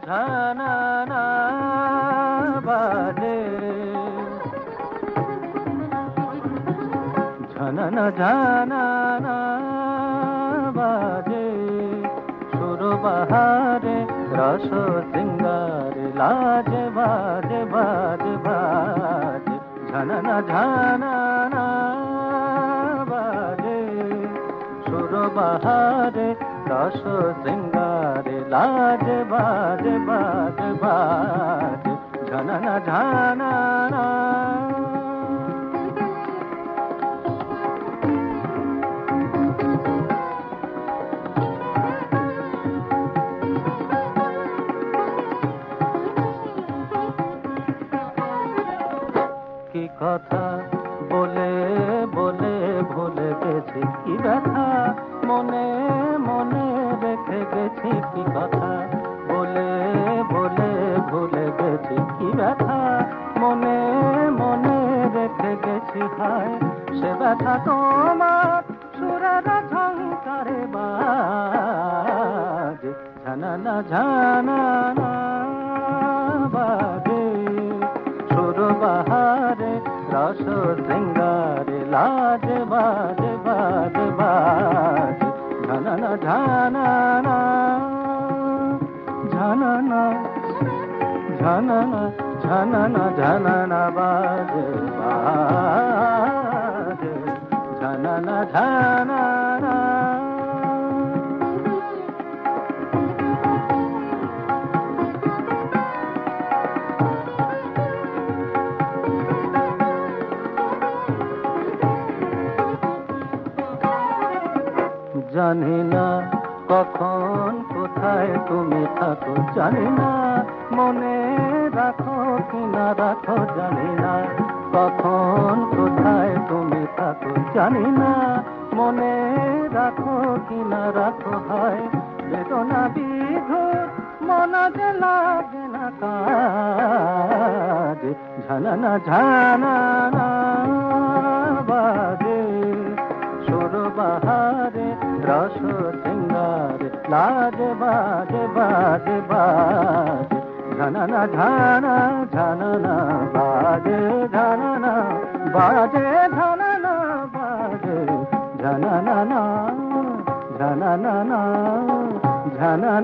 ঝানা বাজে, ঝানা বাজে, সুর বাহারে রস সিঙ্গারে লাজে বাজে বাজে বাজে, ঝানা বাজে, সুর বাহারে রস সিঙ্গারে লাজে বাজে বাজে বাজে, ঝানা কি কথা বলে বলে ভুলে গেছি, কি ব্যথা মনে মনে রেখে গেছি, কি কথা বলে বলে ভুলে গেছি, কি ব্যথা মনে মনে রেখে গেছি, হায় সে ব্যথা তোমার সুরের ঝংকারে বাজে, ঝানা বাজে, সুর বাহারে রস সিঙ্গারে লাজে বাজে বাজে বাজে, ঝানা ঝানা ঝানা বাজে বাজে, ঝানা জানি না কখন কোথায় তুমি থাকো, জানি না মনে রাখো কি না রাখো, জানি না কখন কোথায় তুমি থাকো, জানি না মনে রাখো কি না রাখো, হয় বেদনা বিধুর মন যে লাগে না কাজ, ঝানা বাজে, সুর বাহারে রস সিঙ্গারে লাজে বাজে বাজে বাজে, ঝানা বাজে, ঝানা বাজে, ঝানা বাজে, ঝানা